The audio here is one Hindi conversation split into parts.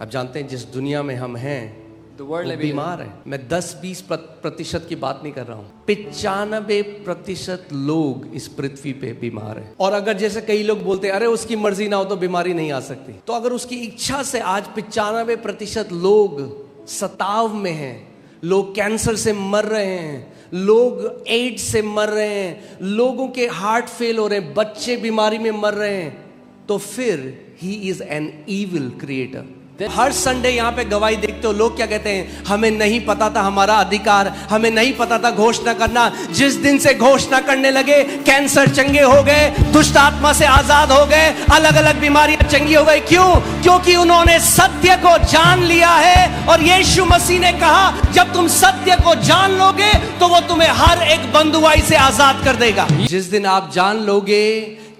आप जानते हैं जिस दुनिया में हम हैं The world वो living in. बीमार है। मैं 10-20% की बात नहीं कर रहा हूँ, 95% लोग इस पृथ्वी पे बीमार हैं। और अगर जैसे कई लोग बोलते हैं अरे उसकी मर्जी ना हो तो बीमारी नहीं आ सकती, तो अगर उसकी इच्छा से आज 95% लोग सताव में हैं, लोग कैंसर से मर रहे हैं, लोग एड्स से मर रहे हैं, लोगों के हार्ट फेल हो रहे हैं, बच्चे बीमारी में मर रहे हैं, तो फिर he is an evil creator. Her Sunday यहाँ पे गवाही देखते हो, लोग क्या कहते हैं, हमें नहीं पता था हमारा अधिकार, हमें नहीं पता था घोषणा करना। जिस दिन से घोषणा करने लगे कैंसर चंगे हो गए, दुष्ट आत्मा से आजाद हो गए, अलग अलग बीमारियां चंगी हो गई। क्यों? क्योंकि उन्होंने सत्य को जान लिया है। और यीशु मसीह ने कहा जब तुम सत्य को जान लोगे तो वो तुम्हें हर एक बंधुआई से आजाद कर देगा। जिस दिन आप जान लोगे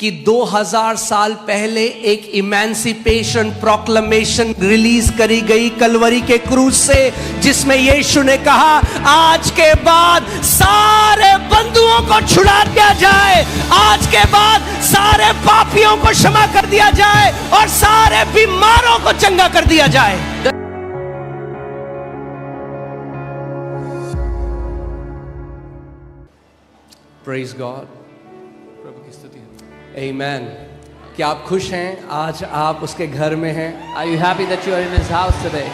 कि 2000 साल पहले एक इमेंसिपेशन प्रोक्लेमेशन रिलीज करी गई कलवरी के क्रूज से, जिसमें यीशु ने कहा आज के बाद सारे बंधुओं को छुड़ा दिया जाए, आज के बाद सारे पापियों को क्षमा कर दिया जाए और सारे बीमारों को चंगा कर दिया जाए। प्रेज गॉड, प्रभु की स्तुति है। आमेन। क्या आप खुश हैं? आज आप उसके घर में हैं। Are you happy that you are in his house today?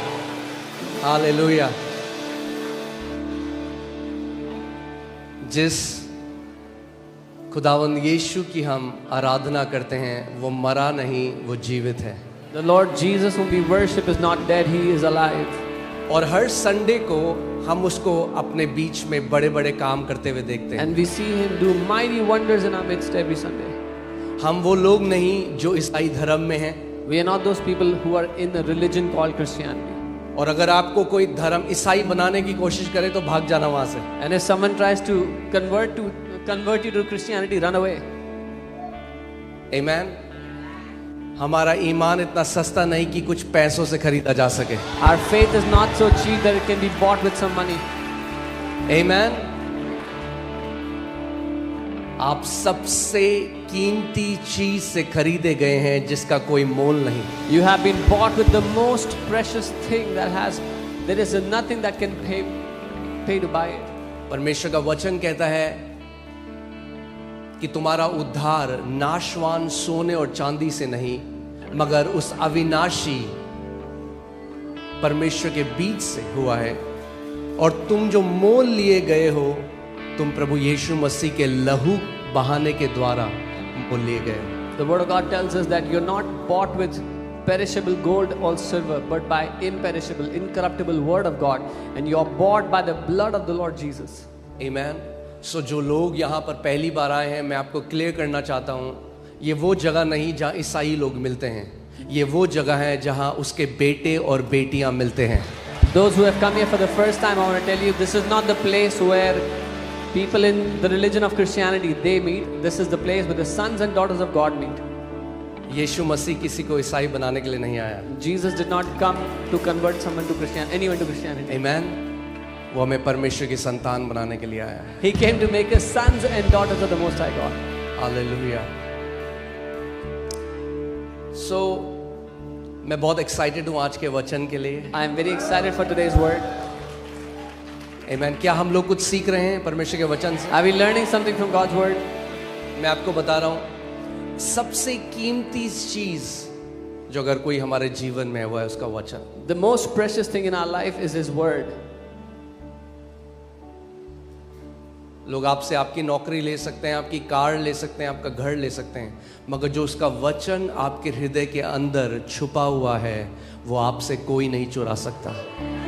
Hallelujah. जिस खुदावंद यीशु की हम आराधना करते हैं वो मरा नहीं, वो जीवित है। The Lord Jesus whom we worship is not dead, he is alive. और हर संडे को हम उसको अपने बीच में बड़े बड़े काम करते हुए देखते हैं। And we see him do mighty wonders in our midst every Sunday. हम वो लोग नहीं जो ईसाई धर्म में हैं। We are not those people who are in a religion called Christianity. और अगर आपको कोई धर्म ईसाई बनाने की कोशिश करे तो भाग जाना वहां से। And if someone tries to convert you to Christianity, run away. आमेन। हमारा ईमान इतना सस्ता नहीं कि कुछ पैसों से खरीदा जा सके। Our faith is not so cheap that it can be bought with some money. आमेन। आप सबसे कीमती चीज से खरीदे गए हैं जिसका कोई मोल नहीं। You have been bought with the most precious thing there is nothing that can pay to buy it. परमेश्वर का वचन कहता है कि तुम्हारा उद्धार नाशवान सोने और चांदी से नहीं, मगर उस अविनाशी परमेश्वर के बीज से हुआ है। और तुम जो मोल लिए गए हो, तुम प्रभु यीशु मसीह के लहू बहाने के द्वारा मोल लिए गए। The word of God tells us that you're not bought with perishable gold or silver, but by imperishable, incorruptible word of God, and you're bought by the blood of the Lord Jesus. Amen. So जो लोग यहाँ पर पहली बार आए हैं, मैं आपको क्लियर करना चाहता हूँ, ये वो जगह नहीं जहाँ ईसाई लोग मिलते हैं, ये वो जगह है जहाँ उसके बेटे और बेटियाँ मिलते हैं। Those who have come here for the first time, I want to tell you, this is not the place where people in the religion of Christianity they meet. This is the place where the sons and daughters of God meet. यीशु मसीह किसी को ईसाई बनाने के लिए नहीं आया। Jesus did not come to convert anyone to Christianity. Amen. वो हमें परमेश्वर की संतान बनाने के लिए आया है। He came to make us sons and daughters of the Most High God. Hallelujah. So मैं बहुत एक्साइटेड हूँ आज के वचन के लिए। I am very excited for today's word. Amen. क्या हम लोग कुछ सीख रहे हैं परमेश्वर के वचन से? Are we learning something from God's word? मैं आपको बता रहा हूँ, सबसे कीमती चीज जो अगर कोई हमारे जीवन में है वो है उसका वचन। The most precious thing in our life is His word. लोग आपसे आपकी नौकरी ले सकते हैं, आपकी कार ले सकते हैं, आपका घर ले सकते हैं, मगर जो उसका वचन आपके हृदय के अंदर छुपा हुआ है वो आपसे कोई नहीं चुरा सकता।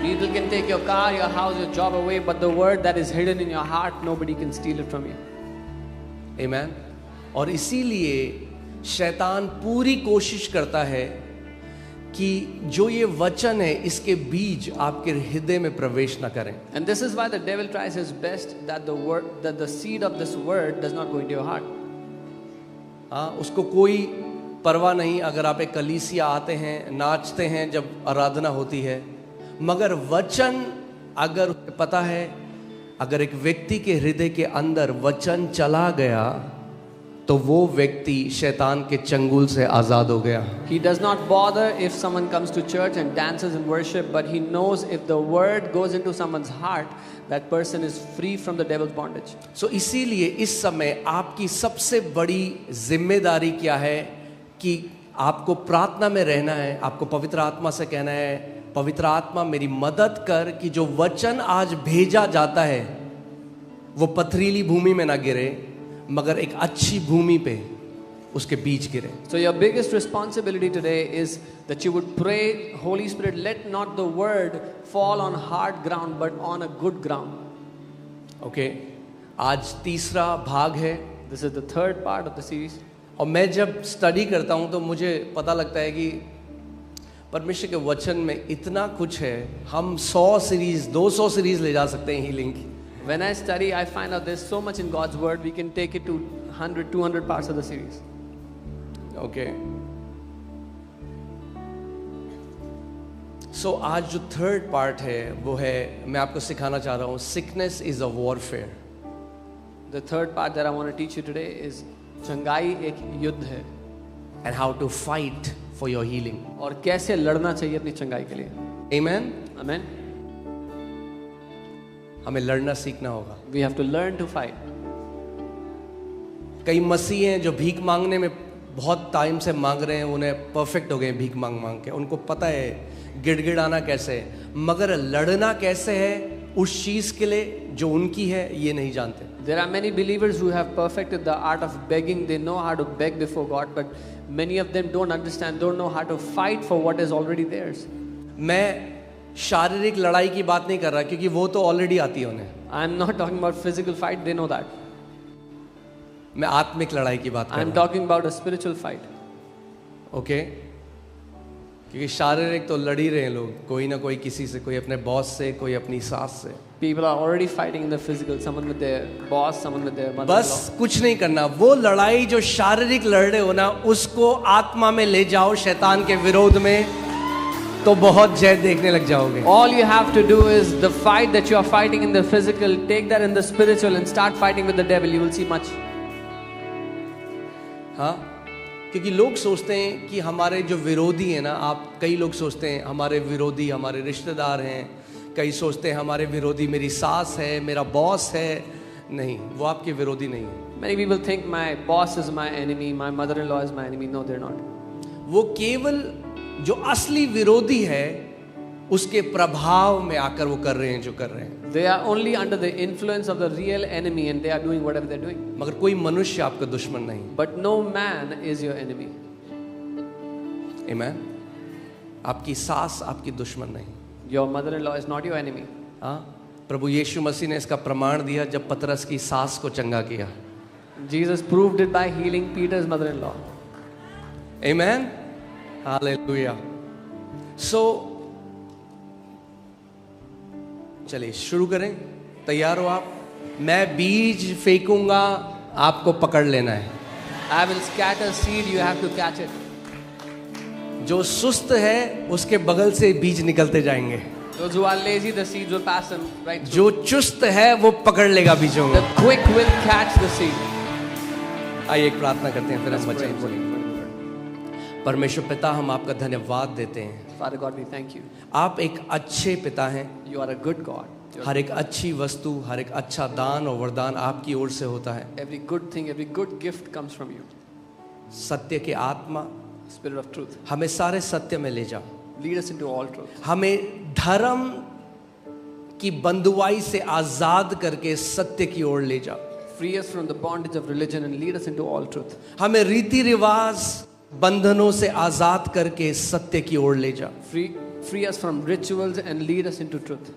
People can take your car, your house, your job away, but the word that is hidden in your heart, nobody can steal it from you. Amen. और इसीलिए शैतान पूरी कोशिश करता है कि जो ये वचन है इसके बीज आपके हृदय में प्रवेश न करें। And this is why the devil tries his best that the seed of this word does not go into your heart. हाँ, उसको कोई परवाह नहीं अगर आप एक कलीसिया आते हैं, नाचते हैं जब आराधना होती है, मगर वचन अगर पता है, अगर एक व्यक्ति के हृदय के अंदर वचन चला गया तो वो व्यक्ति शैतान के चंगुल से आजाद हो गया। He does not bother if someone comes to church and dances in worship, but he knows if the word goes into someone's heart, that person is free from the devil's bondage. सो इसीलिए इस समय आपकी सबसे बड़ी जिम्मेदारी क्या है कि आपको प्रार्थना में रहना है, आपको पवित्र आत्मा से कहना है, पवित्र आत्मा मेरी मदद कर कि जो वचन आज भेजा जाता है वो पथरीली भूमि में ना गिरे, मगर एक अच्छी भूमि पे उसके बीज गिरे। So your biggest responsibility today is that you would pray, Holy Spirit, let not the word fall on hard ground, but on a good ground. Okay, आज तीसरा भाग है। This is the third part of the series. और मैं जब स्टडी करता हूँ तो मुझे पता लगता है कि परमेश्वर के वचन में इतना कुछ है, हम 100 सीरीज 200 सीरीज ले जा सकते हैं हीलिंग की। When I study, I find out there's so much in God's word, we can take it to 100, 200 parts of the series. Okay, so आज जो थर्ड पार्ट है वो है, मैं आपको सिखाना चाह रहा हूँ, sickness is a warfare. The third part that I want to teach you today is चंगाई एक युद्ध है, and how to fight for your healing. और कैसे लड़ना चाहिए अपनी चंगाई के लिए। आमेन। Amen. हमें लड़ना सीखना होगा। We have to learn to fight. कई मसीह हैं जो भीख मांगने में बहुत टाइम से मांग रहे हैं, उन्हें परफेक्ट हो गए भीख मांग मांग के, उनको पता है गिड़गिड़ाना कैसे है, मगर लड़ना कैसे है उस चीज के लिए जो उनकी है ये नहीं जानते। There are many believers who have perfected the art of begging. They know how to beg before God, but many of them don't understand, don't know how to fight for what is already theirs. मैं शारीरिक लड़ाई की बात नहीं कर रहा क्योंकि वो तो ऑलरेडी आती है उन्हें। I'm not talking about physical fight, they know that. मैं आत्मिक लड़ाई की बात कर I'm रहा talking about a spiritual fight. हूँ। ओके, क्योंकि शारीरिक तो लड़ ही रहे हैं लोग, कोई ना कोई किसी से, कोई अपने बॉस से, कोई अपनी सास से। People are already fighting in the physical, someone with their boss, someone with their mother-in-law. बस कुछ नहीं करना, वो लड़ाई जो शारीरिक लड़ रहे हो ना, उसको आत्मा में ले जाओ शैतान के विरोध में, तो बहुत जय देखने लग जाओगे। All you have to do is the fight that you are fighting in the physical, take that in the spiritual and start fighting with the devil. You will see much. हाँ, क्योंकि लोग सोचते हैं कि हमारे जो विरोधी हैं ना, आप कई लोग सोचते हैं हमारे विरोधी हमारे रिश्तेदार हैं, कई सोचते हैं हमारे विरोधी मेरी सास है, मेरा बॉस है। नहीं, वो आपके विरोधी नहीं है। Many people think my boss is my enemy, my mother-in-law is my enemy. No, they're not. वो केवल जो असली विरोधी है उसके प्रभाव में आकर वो कर रहे हैं जो कर रहे हैं। They are only under the influence of the real enemy and they are doing whatever they're doing. मगर कोई मनुष्य आपका दुश्मन नहीं। But no man is your enemy. आमीन। आपकी सास आपकी दुश्मन नहीं। Your mother-in-law is not your enemy. हाँ, प्रभु यीशु मसीह ने इसका प्रमाण दिया जब पतरस की सास को चंगा किया। Jesus proved it by healing Peter's mother-in-law. आमीन, हालेलुया। सो चलिए शुरू करें, तैयार हो आप? मैं बीज फेंकूंगा, आपको पकड़ लेना है। I will scatter seed, you have to catch it. जो सुस्त है उसके बगल से बीज निकलते जाएंगे। Those who are lazy, the seeds will pass them right through. जो चुस्त है वो पकड़ लेगा बीजों The को। quick will catch the seed. आइए एक प्रार्थना करते हैं, फिर हम Let's pray. वचन बोलेंगे। परमेश्वर पिता, हम आपका धन्यवाद देते हैं। Father God, we thank you. आप एक अच्छे पिता हैं। You are a good God. हर एक अच्छी वस्तु, हर एक अच्छा दान और वरदान आपकी ओर से होता है। Every good thing, every good gift comes from you. सत्य के आत्मा Spirit of truth. हमें सारे सत्य में ले जाओ। Lead us into all truth. हमें धर्म की बंधुआई से आजाद करके सत्य की ओर ले जाओ। Free us from the bondage of religion and lead us into all truth. हमें रीति रिवाज बंधनों से आजाद करके सत्य की ओर ले जाओ। Free us from rituals and lead us into truth.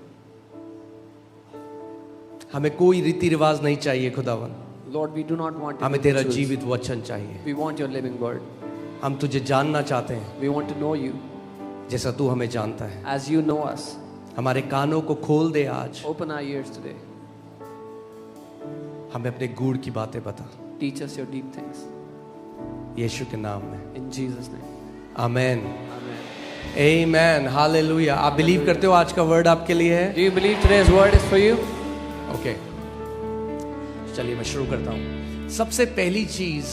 हमें कोई रीति रिवाज नहीं चाहिए खुदावन, Lord, we do not want हमें any तेरा rituals. जीवित वचन चाहिए। We want your living word. हम तुझे जानना चाहते हैं We want to know you जैसा तू हमें जानता है। as you know us. हमारे कानों को खोल दे आज, Open our ears today. हमें अपने गूढ़ की बातें बता, Teach us your deep things. यीशु के नाम में, In Jesus' name. Amen, Amen. Amen, hallelujah. आप बिलीव करते हो आज का वर्ड आपके लिए है? Do you believe today's word is for you? Okay, चलिए मैं शुरू करता हूँ। सबसे पहली चीज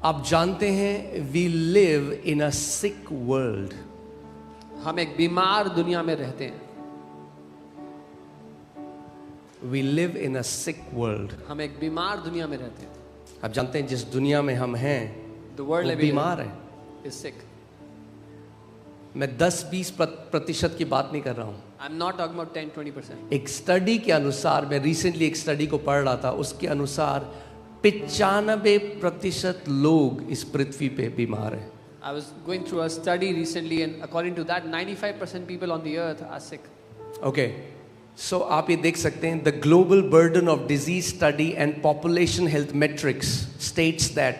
आप जानते हैं, we live in a sick world. हम एक बीमार दुनिया में रहते हैं. We live in a sick world. हम एक बीमार दुनिया में रहते हैं. आप जानते हैं जिस दुनिया में हम हैं The world वो we live बीमार है. is sick. मैं 10-20% की बात नहीं कर रहा हूं. I'm not talking about 10-20%. एक स्टडी के अनुसार, मैं रिसेंटली एक स्टडी को पढ़ रहा था, उसके अनुसार 95% लोग इस पृथ्वी पे बीमार हैं. I was going through a study recently, and according to that, 95% people on the earth are sick. Okay, so आप ये देख सकते हैं, the global burden of disease study and population health metrics states that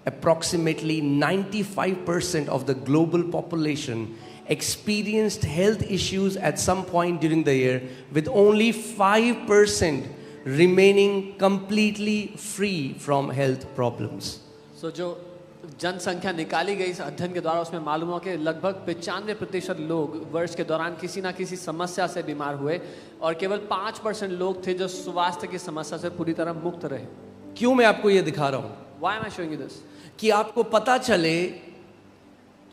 approximately 95% of the global population experienced health issues at some point during the year, with only 5% remaining completely free from health problems. So जो जनसंख्या निकाली गई इस अध्ययन के द्वारा, उसमें मालूम हुआ कि लगभग 95% लोग वर्ष के दौरान किसी ना किसी समस्या से बीमार हुए, और केवल 5% लोग थे जो स्वास्थ्य की समस्या से पूरी तरह मुक्त रहे. क्यों मैं आपको ये दिखा रहा हूँ? Why am I showing you this? कि आपको पता चले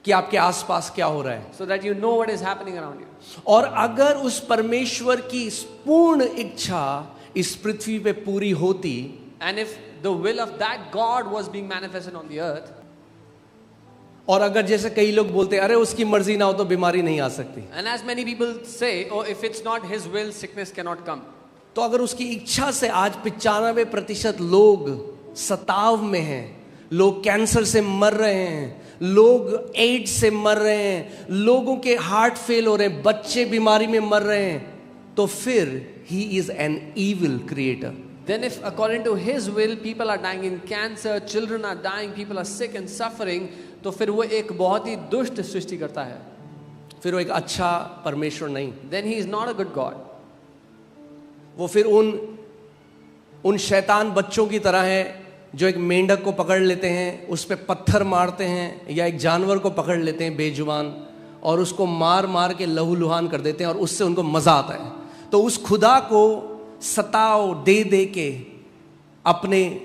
कि आपके आसपास क्या हो रहा है. So that you know what is happening around you. और अगर उस परमेश्वर की पूर्ण इच्छा इस पृथ्वी पे पूरी होती, And if the will of that God was being manifested on the earth, और अगर जैसे कई लोग बोलते हैं, अरे उसकी मर्जी ना हो तो बीमारी नहीं आ सकती, and as many people say, oh, if it's not His will, sickness cannot come. तो अगर उसकी इच्छा से आज 95% लोग सताव में हैं, लोग कैंसर से मर रहे हैं, लोग एड्स से मर रहे हैं, लोगों के हार्ट फेल हो रहे हैं, बच्चे बीमारी में मर रहे हैं, तो फिर he is an evil creator. Then if according to His will people are dying in cancer, children are dying, people are sick and suffering, तो फिर वो एक बहुत ही दुष्ट सृष्टि करता है. फिर वो एक अच्छा परमेश्वर नहीं. Then He is not a good God. वो फिर उन शैतान बच्चों की तरह है जो एक मेंढक को पकड़ लेते हैं, उस पे पत्थर मारते हैं, या एक जानवर को पकड़ लेते हैं बेजुबान और उसको मार मार के लहूलुहान कर देते हैं, और उससे उनको मजा आता है. तो उस खुदा को सताओ दे दे के, अपने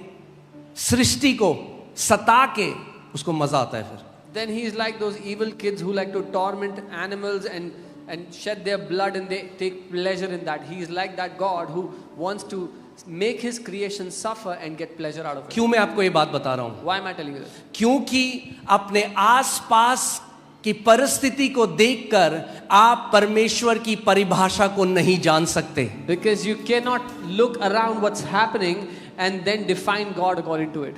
सृष्टि को सता के उसको मजा आता है फिर. Then He is like those evil kids who like to torment animals and shed their blood, and they take pleasure in that. He is like that God who wants to make His creation suffer and get pleasure out of it. क्यों मैं आपको ये बात बता रहा हूं? Why am I telling you this? क्योंकि अपने आसपास की परिस्थिति को देखकर आप परमेश्वर की परिभाषा को नहीं जान सकते. Because you cannot look around what's happening and then define God according to it.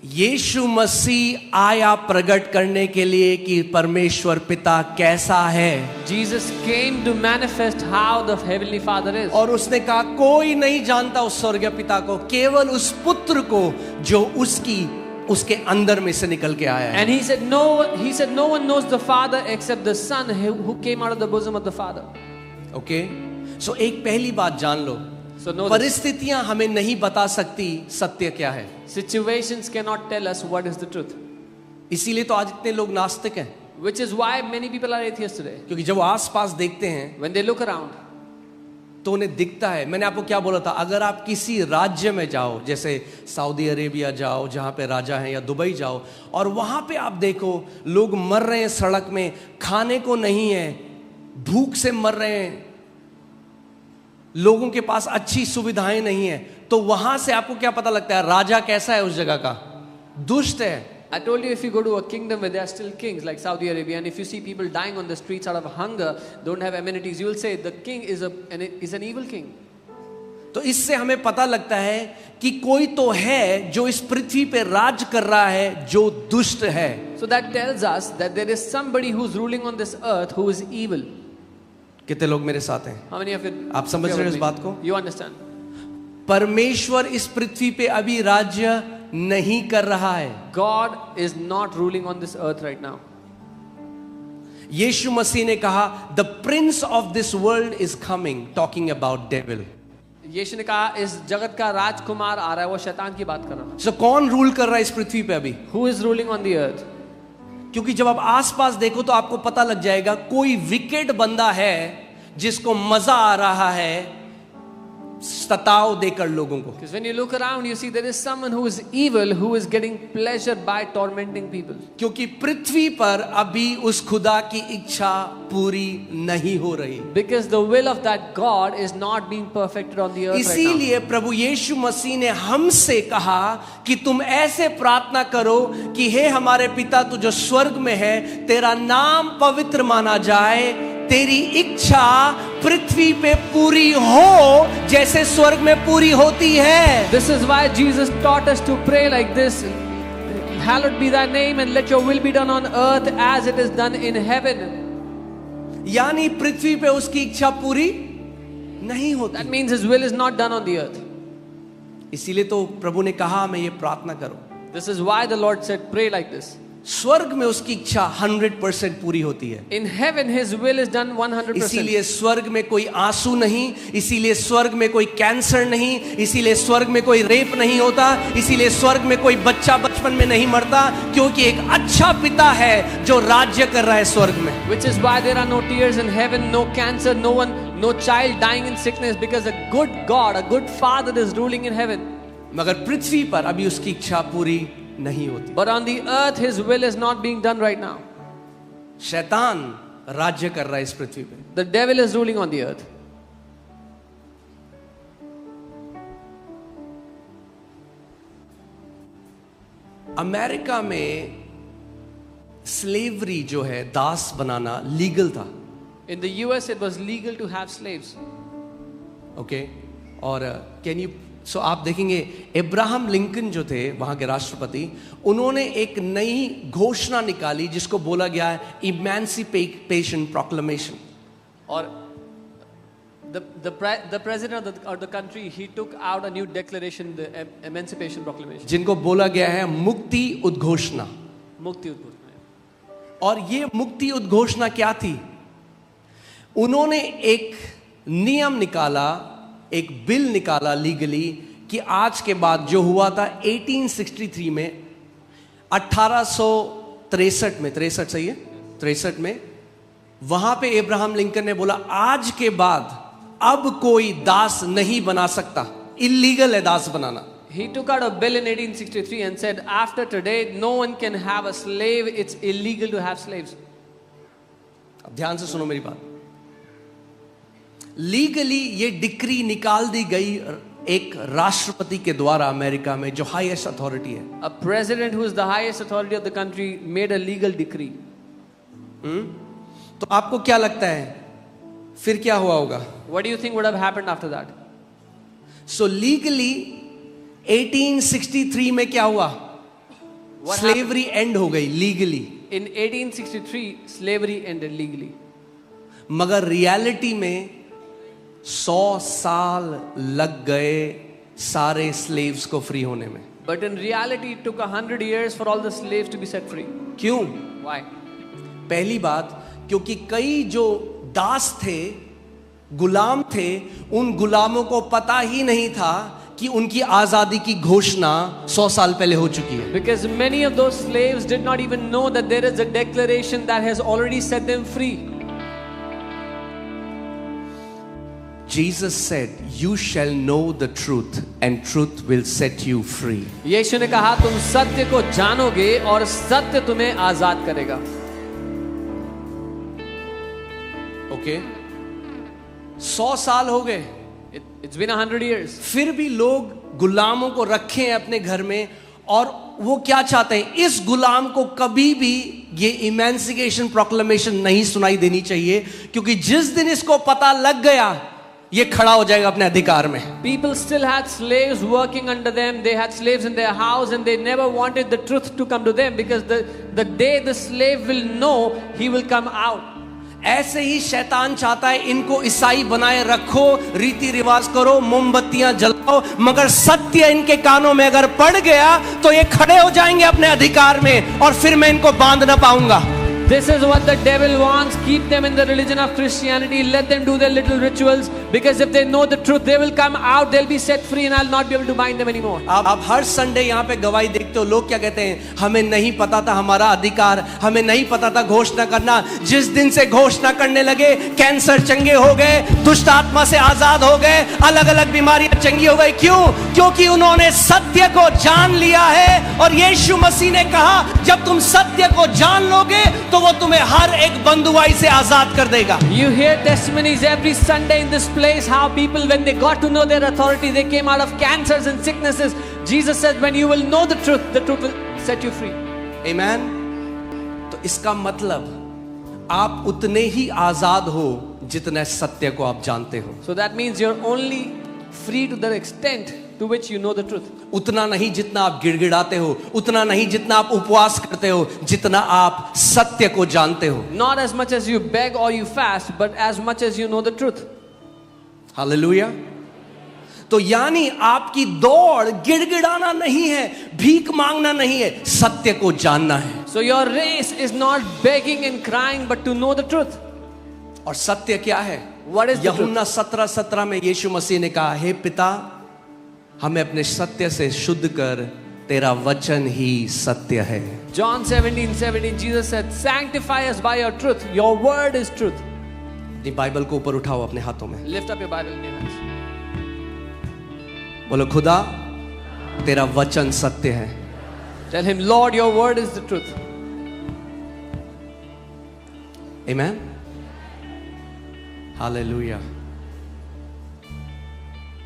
यीशु मसीह आया प्रकट करने के लिए कि परमेश्वर पिता कैसा है. Jesus came to manifest how the heavenly Father is. और उसने कहा कोई नहीं जानता उस स्वर्गीय पिता को, केवल उस पुत्र को जो उसके अंदर में से निकल के आया है. And he said no one knows the Father except the Son who came out of the bosom of the Father. Okay, so एक पहली बात जान लो, So know this. परिस्थितियां हमें नहीं बता सकती सत्य क्या है. Situations cannot tell us what is the truth. इसीलिए तो आज इतने लोग नास्तिक हैं, Which is why many people are atheists today. क्योंकि जब आसपास देखते हैं When they look around, तो उन्हें दिखता है. मैंने आपको क्या बोला था, अगर आप किसी राज्य में जाओ, जैसे सऊदी अरेबिया जाओ जहाँ पे राजा हैं, या दुबई जाओ, और वहाँ पे आप देखो लोग मर रहे हैं सड़क में, खाने को नहीं है, भूख से मर रहे हैं, लोगों के पास अच्छी सुविधाएं नहीं है, तो वहां से आपको क्या पता लगता है राजा कैसा है उस जगह का? दुष्ट है. I told you if you go to a kingdom where there are still kings like Saudi Arabia, and if you see people dying on the streets out of hunger, don't have amenities, you will say the king is an evil king. तो इससे हमें पता लगता है कि कोई तो है जो इस पृथ्वी पे राज कर रहा है जो दुष्ट है. So that tells us that there is somebody who's ruling on this earth who is evil. कितने लोग मेरे साथ हैं? How many of you? आप समझ रहे हो इस बात को? You understand? परमेश्वर इस पृथ्वी पे अभी राज्य नहीं कर रहा है. God is not ruling on this earth right now. यीशु मसीह ने कहा the prince of this world is coming, talking about devil. यीशु ने कहा इस जगत का राजकुमार आ रहा है, वो शैतान की बात कर रहा है. सो कौन रूल कर रहा है इस पृथ्वी पे अभी? Who is ruling on the earth? क्योंकि जब आप आसपास देखो तो आपको पता लग जाएगा कोई विकेट बंदा है जिसको मजा आ रहा है सताव देकर लोगों को। Because when you look around, you see there is someone who is evil, who is getting pleasure by tormenting people. क्योंकि पृथ्वी पर अभी उस खुदा की इच्छा पूरी नहीं हो रही। Because the will of that God is not being perfected on the earth right now. इसीलिए प्रभु यीशु मसीह ने हमसे कहा कि तुम ऐसे प्रार्थना करो कि हे हमारे पिता तू जो स्वर्ग में है, तेरा नाम पवित्र माना जाए, तेरी इच्छा पृथ्वी पे पूरी हो जैसे स्वर्ग में पूरी होती है। This is why Jesus taught us to pray like this. Hallowed be thy name and let your will be done on earth as it is done in heaven. यानी पृथ्वी पे उसकी इच्छा पूरी नहीं होती। That means his will is not done on the earth. इसीलिए तो प्रभु ने कहा मैं ये प्रार्थना करो। This is why the Lord said pray like this. स्वर्ग में उसकी इच्छा 100% पूरी होती है। In heaven his will is done 100%. इसीलिए स्वर्ग में कोई आंसू नहीं, इसीलिए स्वर्ग में कोई कैंसर नहीं, इसीलिए स्वर्ग में कोई रेप नहीं होता, इसीलिए स्वर्ग में कोई बच्चा बचपन में नहीं मरता, क्योंकि एक अच्छा पिता है जो राज्य कर रहा है स्वर्ग में। Which is why there are no tears in heaven, no cancer, no child dying in sickness, because a good God, a good father is ruling in heaven. मगर पृथ्वी पर अभी उसकी इच्छा पूरी नहीं होती। But on the earth his will is not being done right now. शैतान राज्य कर रहा है इस पृथ्वी पे। The devil is ruling on the earth. America में स्लेवरी जो है, दास बनाना लीगल था। In the US it was legal to have slaves. Okay और आप देखेंगे अब्राहम लिंकन जो थे वहां के राष्ट्रपति, उन्होंने एक नई घोषणा निकाली जिसको बोला गया है इमेंसिपेशन प्रोक्लेमेशन। और the president of the country, he took out a new declaration, the Emancipation Proclamation. जिनको बोला गया है मुक्ति उद्घोषणा। मुक्ति उद्घोषणा। और ये मुक्ति उद्घोषणा क्या थी? उन्होंने एक नियम निकाला, एक बिल निकाला लीगली कि आज के बाद जो हुआ था 1863 में, 1863 में, 63 सही है, 63 में, वहां पे अब्राहम लिंकन ने बोला आज के बाद अब कोई दास नहीं बना सकता, इलीगल है दास बनाना। He took out a bill in 1863 and said after today no one can have a slave, it's illegal to have slaves. अब ध्यान से सुनो मेरी बात। लीगली ये डिक्री निकाल दी गई एक राष्ट्रपति के द्वारा अमेरिका में, जो हाईएस्ट अथॉरिटी है। A president who is the highest authority of the country made a legal decree. तो आपको क्या लगता है फिर क्या हुआ होगा? What do you think would have happened after that? So legally 1863 में क्या हुआ? स्लेवरी एंड हो गई legally. In 1863 slavery ended legally. मगर रियलिटी में 100 साल लग गए सारे स्लेव्स को फ्री होने में। But in reality it took 100 years for all the slaves to be set free. क्यों? Why? पहली बात, क्योंकि कई जो दास थे, गुलाम थे, उन गुलामों को पता ही नहीं था कि उनकी आजादी की घोषणा 100 साल पहले हो चुकी है। Because many of those slaves did not even know that there is a declaration that has already set them free. Jesus said, "You shall know the truth, and truth will set you free." यीशु ने कहा तुम सत्य को जानोगे और सत्य तुम्हें आजाद करेगा। ओके 100 साल हो गए, It's been 100 years. फिर भी लोग गुलामों को रखे हैं अपने घर में, और वो क्या चाहते हैं? इस गुलाम को कभी भी ये इमेंसिपेशन प्रोक्लेमेशन नहीं सुनाई देनी चाहिए, क्योंकि जिस दिन इसको पता लग गया ये खड़ा हो जाएगा अपने अधिकार में। People still had slaves working under them. They had slaves in their house and they never wanted the truth to come to them, because the day the slave will know, he will come out. ऐसे ही शैतान चाहता है इनको ईसाई बनाए रखो, रीति रिवाज करो, मोमबत्तियां जलाओ, मगर सत्य इनके कानों में अगर पड़ गया तो ये खड़े हो जाएंगे अपने अधिकार में, और फिर मैं इनको बांध ना पाऊंगा। This is what the devil wants. Keep them in the religion of Christianity. Let them do their little rituals. Because if they know the truth, they will come out. They'll be set free, and I'll not be able to bind them anymore. आप हर संडे यहाँ पे गवाही देखते हो, लोग क्या कहते हैं, हमें नहीं पता था हमारा अधिकार, हमें नहीं पता था घोषणा करना। जिस दिन से घोषणा करने लगे, कैंसर चंगे हो गए, दुष्ट आत्मा से आजाद हो गए, अलग अलग बीमारियां चंगी हो गई। क्यों? क्योंकि उन्होंने सत्य को जान लिया है। और यीशु मसीह ने कहा, जब तुम सत्य को जान लोगे तो वो तुम्हें हर एक बंधुआई से आजाद कर देगा। You hear testimonies every Sunday in this place how people, when they got to know their authority, they came out of cancers and sicknesses. Jesus said, when you will know the truth will set you free. Amen. तो इसका मतलब आप उतने ही आजाद हो जितने सत्य को आप जानते हो। So that means you're only free to the extent to which you know the truth. उतना नहीं जितना आप गिड़गिड़ाते हो, उतना नहीं जितना आप उपवास करते हो, जितना आप सत्य को जानते हो। Not as much as you beg or you fast, but as much as you know the truth. Hallelujah. तो यानी आपकी दौड़ गिड़गिड़ाना नहीं है, भीख मांगना नहीं है, सत्य को जानना है। So your race is not begging and crying, but to know the truth. और सत्य क्या है? What is the यूहन्ना 17:17 में यीशु मसीह ने कहा, हे पिता, हमें अपने सत्य से शुद्ध कर, तेरा वचन ही सत्य है। John 17:17, Jesus said, sanctify us by your truth. Your word is truth. अपनी बाइबल को ऊपर उठाओ अपने हाथों में, Lift up your Bible in your hands. बोलो, खुदा तेरा वचन सत्य है। Tell him, Lord, your word is the truth. Amen. Hallelujah.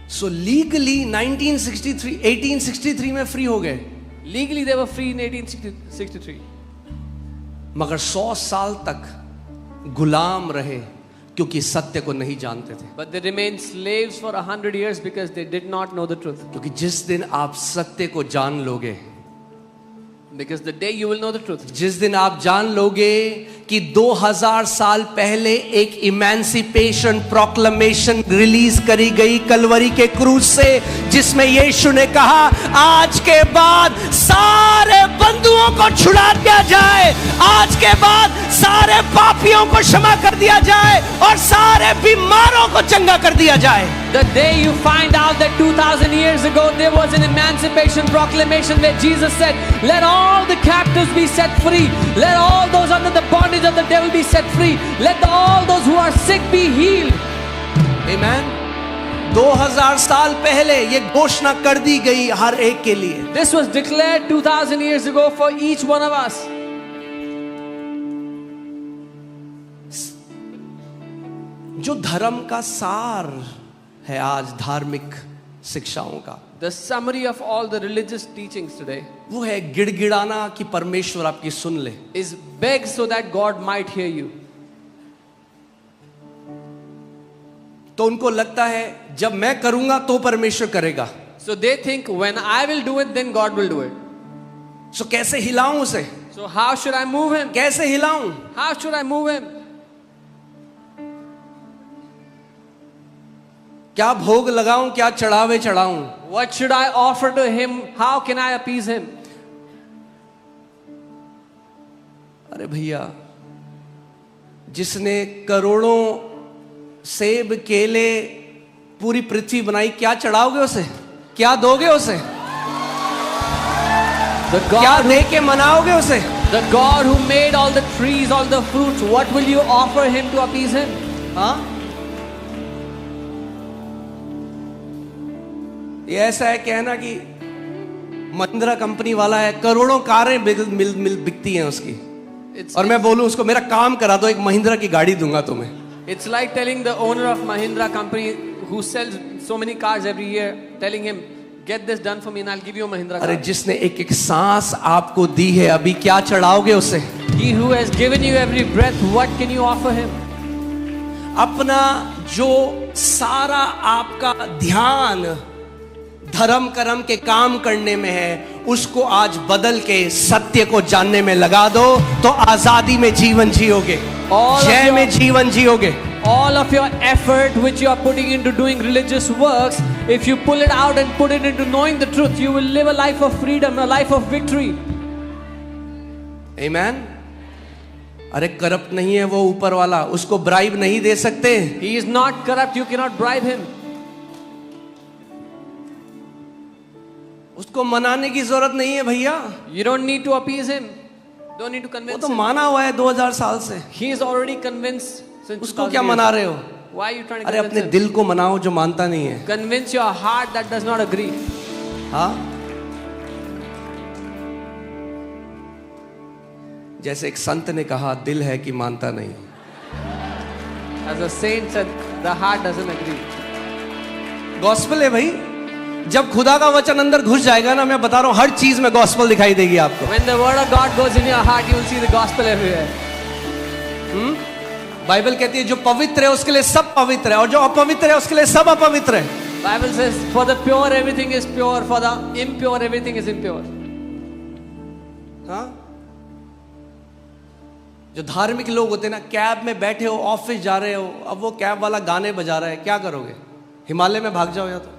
So legally 1863 में फ्री हो गए, Legally they were free in 1863. मगर 100 साल तक गुलाम रहे क्योंकि सत्य को नहीं जानते थे। But they remained slaves for 100 years because they did not know the truth. क्योंकि जिस दिन आप सत्य को जान लोगे, Because the day you will know the truth. जिस दिन आप जान लोगे कि 2000 साल पहले एक इमेंसिपेशन प्रोक्लेमेशन रिलीज करी गई कलवरी के क्रूज से, जिसमें यीशु ने कहा, आज के बाद सारे बंधुओं को छुड़ा दिया जाए, आज के बाद सारे पापियों को क्षमा कर दिया जाए और सारे बीमारों को चंगा कर दिया जाए। The day you find out that 2000 years ago there was an emancipation proclamation where Jesus said, let all the captives be set free, let all those under the bondage of the devil be set free, let all those who are sick be healed. Amen. 2000 साल पहले ये घोषणा कर दी गई हर एक के लिए। This was declared 2000 years ago for each one of us. जो धर्म का सार है आज धार्मिक शिक्षाओं का, The summary of all the religious teachings today वो है गिड़गिड़ाना कि परमेश्वर आपकी सुन ले। is beg so that God might hear you. तो उनको लगता है जब मैं करूंगा तो परमेश्वर करेगा। So they think when I will do it, then God will do it. सो कैसे हिलाऊं उसे? So how should I move him? कैसे हिलाऊं? How should I move him? क्या भोग लगाऊं, क्या चढ़ावे चढ़ाऊं? What should I offer to him? How can I appease him? अरे भैया, जिसने करोड़ों सेब केले पूरी पृथ्वी बनाई, क्या चढ़ाओगे उसे? क्या दोगे उसे? क्या दे के मनाओगे उसे? The God who made all the trees, all the fruits, what will you offer him to appease him? हाँ, ये ऐसा है कहना कि महिंद्रा कंपनी वाला है, करोड़ों कारें बिकती हैं उसकी, और मैं बोलूं उसको मेरा काम करा दो, एक महिंद्रा की गाड़ी दूंगा तुम्हें। It's like telling the owner of Mahindra company who sells so many cars every year, telling him, get this done for me and I'll give you a Mahindra car. अरे जिसने एक एक सांस आपको दी है, अभी क्या चढ़ाओगे उसे? He who has given you every breath, what can you offer him? अपना जो सारा आपका ध्यान धर्म कर्म के काम करने में है, उसको आज बदल के सत्य को जानने में लगा दो, तो आजादी में जीवन जियोगे, जय में जीवन जियोगे। All of your effort which you are putting into doing religious works, if you pull it out and put it into knowing the truth, you will live a life of freedom, a life of victory. Amen. अरे करप्ट नहीं है वो ऊपर वाला, उसको ब्राइब नहीं दे सकते। He is not corrupt. You cannot bribe him. उसको मनाने की जरूरत नहीं है भैया, You don't need to appease him. Don't need to वो convince तो him. माना हुआ है 2000 साल से। He is already convinced since उसको 2000 क्या years. मना रहे हो? Why are you trying to अरे अपने convince him? दिल को मनाओ जो मानता नहीं है। Convince your heart that does not agree. हाँ, जैसे एक संत ने कहा, दिल है कि मानता नहीं। As a saint said, the heart doesn't agree. Gospel है भाई, जब खुदा का वचन अंदर घुस जाएगा ना, मैं बता रहा हूं हर चीज में गॉस्पेल दिखाई देगी आपको। When the word of God goes in your heart, you will see the gospel everywhere. Bible कहती है जो पवित्र है उसके लिए सब पवित्र है, और जो अपवित्र है उसके लिए सब अपवित्र है। Bible says, for the pure everything is pure, for the impure everything is impure. हाँ, जो धार्मिक लोग होते हैं ना, कैब में बैठे हो, ऑफिस जा रहे हो, अब वो कैब वाला गाने बजा रहा है, क्या करोगे? हिमालय में भाग जाओ या तो।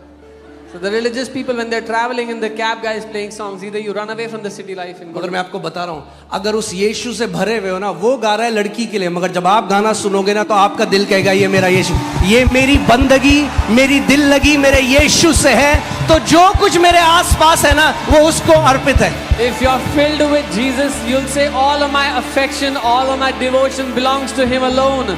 So the religious people, when they're traveling in the cab, guy is playing songs. Either you run away from the city life and go. मगर मैं आपको बता रहा हूं, अगर उस यीशु से भरे हुए हो ना, वो गा रहा है लड़की के लिए, मगर जब आप गाना सुनोगे ना, तो आपका दिल कहेगा ये मेरा यीशु, ये मेरी बंदगी, मेरी दिल लगी मेरे यीशु से है, तो जो कुछ मेरे आसपास है ना, वो उसको अर्पित है। If you're filled with Jesus, you'll say, all of my affection, all of my devotion belongs to Him alone.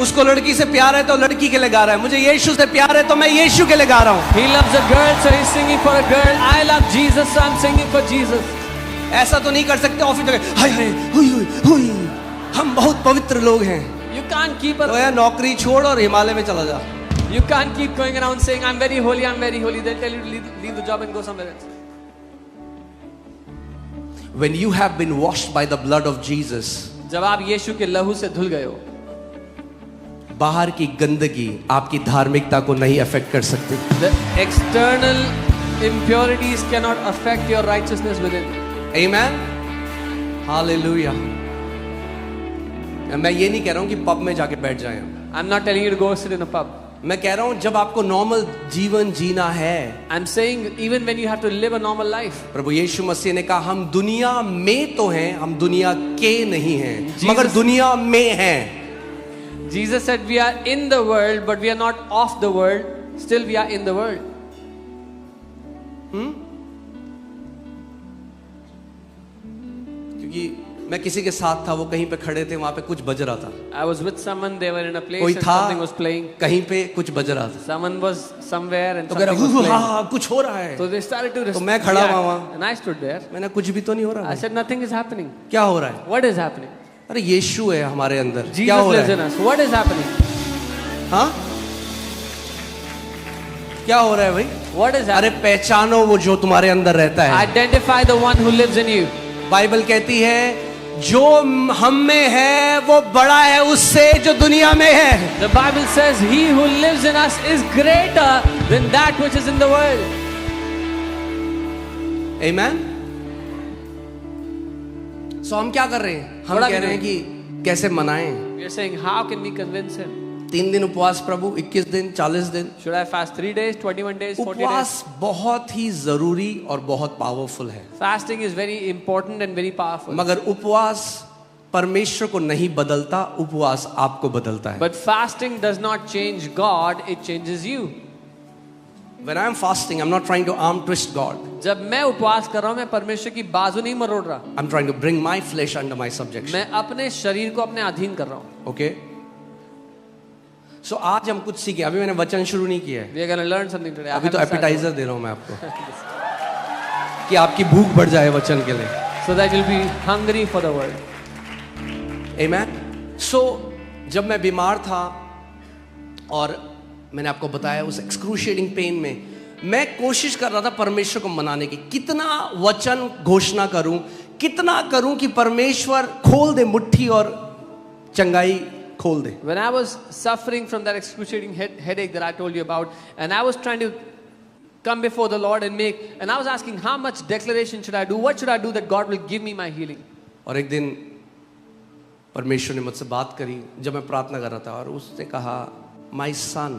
उसको लड़की से प्यार है तो लड़की के लिए गा रहा है, मुझे यीशु से प्यार है तो मैं यीशु के लिए गा रहा हूं। He loves a girl, so he's singing for a girl. I love Jesus, so I'm singing for Jesus. ऐसा तो नहीं कर सकते ऑफिस में, हाय हाय हुई हुई हुई, हम बहुत पवित्र लोग हैं। You can't keep तो a, यार नौकरी छोड़ और हिमालय में चला जा। you can't keep going around saying, I'm very holy, I'm very holy. They'll tell you to leave the job and go somewhere else. When you have been washed by the blood of Jesus, जब आप यीशु के लहू से धुल गए हो, बाहर की गंदगी आपकी धार्मिकता को नहीं अफेक्ट कर सकती। the external impurities cannot affect your righteousness within. Amen. Hallelujah. मैं ये नहीं कह रहा हूं कि पब में जाके बैठ जाएं। I'm not telling you to go sit in a pub. मैं कह रहा हूं जब आपको नॉर्मल जीवन जीना है, I'm saying even when you have to live a normal life. प्रभु यीशु मसीह ने कहा हम दुनिया में तो हैं, हम दुनिया के नहीं हैं, मगर दुनिया में हैं। Jesus said we are in the world, but we are not of the world. Still we are in the world. क्योंकि मैं किसी के साथ था, वो कहीं पे खड़े थे, वहां पे कुछ बज रहा था। I was with someone, they were in a place कोई and था something was playing. कहीं पे कुछ बज रहा था, Someone was somewhere and तो कह something was रहा playing. हाँ कुछ हो रहा है। So they started to तो मैं खड़ा react, वहाँ। and I stood there. मैंने कुछ भी तो नहीं हो रहा I है। said nothing is happening. क्या हो रहा है? What is happening? अरे यीशु है हमारे अंदर, क्या Jesus हो रहा lives in है? us. What is happening? हाँ, क्या हो रहा है भाई? What is अरे happening? पहचानो वो जो तुम्हारे अंदर रहता है। Identify the one who lives in you. Bible कहती है जो हम में है वो बड़ा है उससे जो दुनिया में है। The Bible says he who lives in us is greater than that which is in the world. Amen. So हम क्या कर रहे हैं? हम थोड़ा कह रहे हैं कि कैसे मनाएं। We are saying how can we convince him? 3 दिन उपवास प्रभु, 21 दिन, 40 दिन। Should I fast 3 days, 21 days, 40 days? उपवास बहुत ही जरूरी और बहुत पावरफुल है, Fasting is very important and very powerful. मगर उपवास परमेश्वर को नहीं बदलता, उपवास आपको बदलता है। But fasting does not change God, it changes you. When I am fasting, I'm not trying to arm twist God. जब मैं उपवास कर रहा हूँ, मैं परमेश्वर की बाजू नहीं मरोड़ रहा, I'm trying to bring my flesh under my subjection. मैं अपने शरीर को अपने अधीन कर रहा हूँ. Okay? So आज हम कुछ सीखे, अभी मैंने वचन शुरू नहीं किया है, We are going to learn something today. I अभी तो haven't started. एपिटाइजर दे रहा हूं मैं आपको कि आपकी भूख बढ़ जाए वचन के लिए। So that you'll be hungry for the word. Amen. So जब मैं बीमार था और मैंने आपको बताया उस एक्सक्रूशिएटिंग पेन में, मैं कोशिश कर रहा था परमेश्वर को मनाने की, कितना वचन घोषणा करूं, कितना करूं कि परमेश्वर खोल दे मुट्ठी और चंगाई खोल दे। When I was suffering from that excruciating headache that I told you about, and I was trying to come before the Lord and I was asking how much declaration should I do, what should I do that God will give me my healing. और एक दिन परमेश्वर ने मुझसे बात करी जब मैं प्रार्थना कर रहा था, और उसने कहा, My son,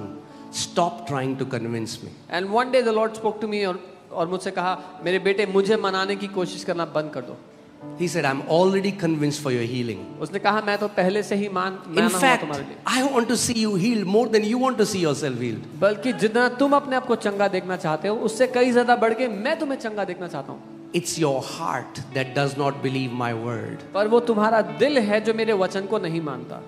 stop trying to convince me. And one day the Lord spoke to me और मुझसे कहा, मेरे बेटे मुझे मनाने की कोशिश करना बंद कर दो. He said, I'm already convinced for your healing. उसने कहा मैं तो पहले से ही माना In हुआ fact, तुम्हारे लिए, I want to see you healed more than you want to see yourself healed. बल्कि जितना तुम अपने आप को चंगा देखना चाहते हो उससे कई ज्यादा बढ़ के मैं तुम्हें चंगा देखना चाहता हूँ। It's your heart that does not believe my word. पर वो तुम्हारा दिल है जो मेरे वचन को नहीं मानता।